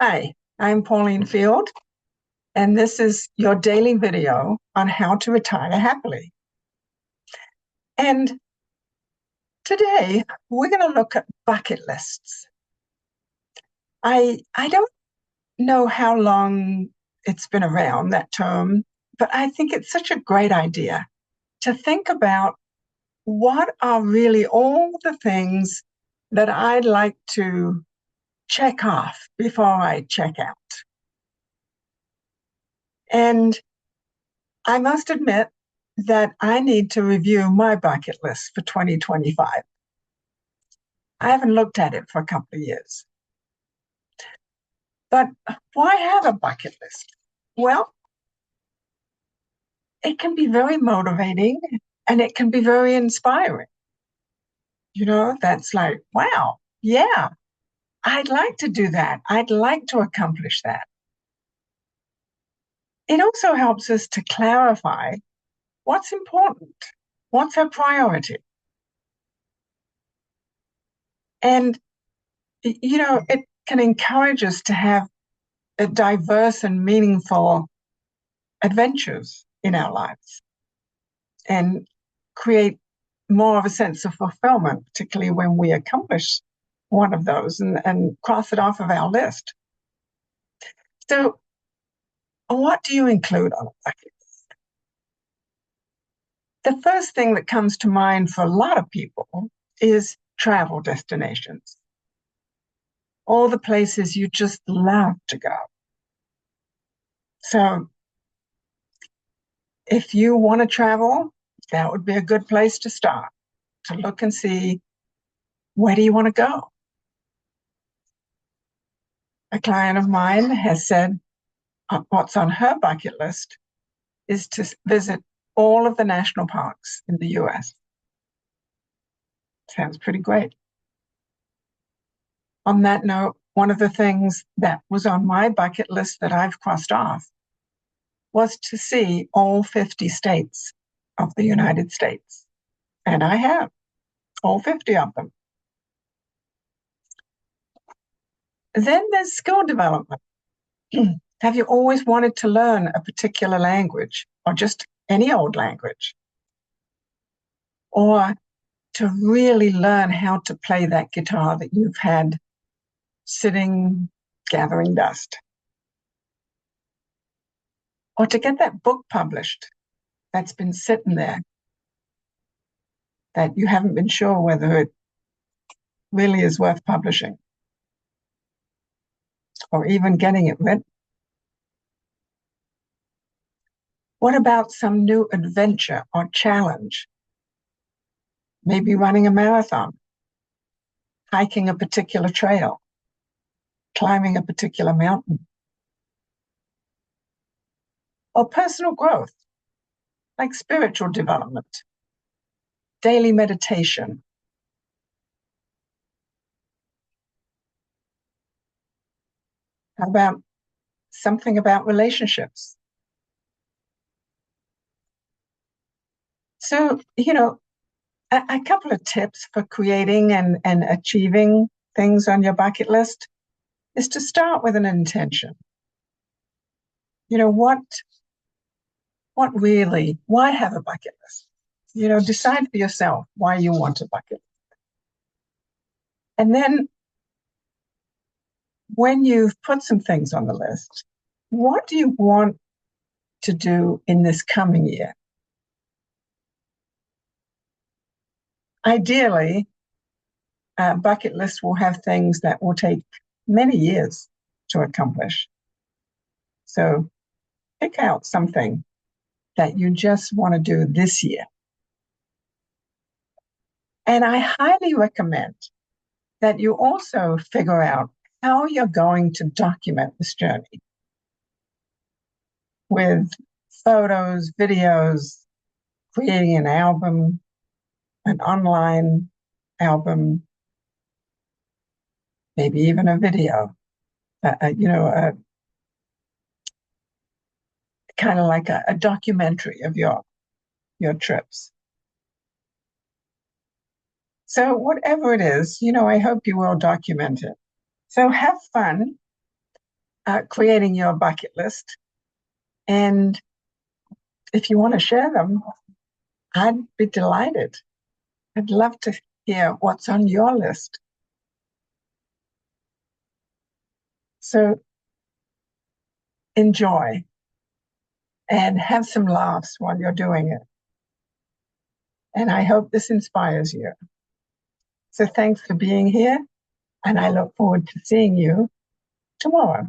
Hi, I'm Pauline Field, and this is your daily video on how to retire happily. And today we're going to look at bucket lists. I don't know how long it's been around, that term, but I think it's such a great idea to think about what are really all the things that I'd like to check off before I check out. And I must admit that I need to review my bucket list for 2025. I haven't looked at it for a couple of years. But why have a bucket list? Well, it can be very motivating and it can be very inspiring. That's like, wow, yeah, I'd like to do that. I'd like to accomplish that. It also helps us to clarify what's important, what's our priority. And, it can encourage us to have a diverse and meaningful adventures in our lives and create more of a sense of fulfillment, particularly when we accomplish one of those and cross it off of our list. So, what do you include on a bucket list? The first thing that comes to mind for a lot of people is travel destinations, all the places you just love to go. So, if you want to travel, that would be a good place to start, to look and see, where do you want to go? A client of mine has said what's on her bucket list is to visit all of the national parks in the US. Sounds pretty great. On that note, one of the things that was on my bucket list that I've crossed off was to see all 50 states of the United States. And I have all 50 of them. Then there's skill development. Have you always wanted to learn a particular language or just any old language? Or to really learn how to play that guitar that you've had sitting, gathering dust? Or to get that book published that's been sitting there that you haven't been sure whether it really is worth publishing or even getting it written? What about some new adventure or challenge? Maybe running a marathon, hiking a particular trail, climbing a particular mountain. Or personal growth, like spiritual development, daily meditation. How about something about relationships? So, a couple of tips for creating and achieving things on your bucket list is to start with an intention. What really, why have a bucket list? Decide for yourself why you want a bucket list. And then when you've put some things on the list, what do you want to do in this coming year? Ideally, a bucket list will have things that will take many years to accomplish. So pick out something that you just want to do this year. And I highly recommend that you also figure out how you're going to document this journey with photos, videos, creating an album, an online album, maybe even a video, kind of like a documentary of your trips. So whatever it is, I hope you will document it. So have fun creating your bucket list. And if you want to share them, I'd be delighted. I'd love to hear what's on your list. So enjoy and have some laughs while you're doing it. And I hope this inspires you. So thanks for being here, and I look forward to seeing you tomorrow.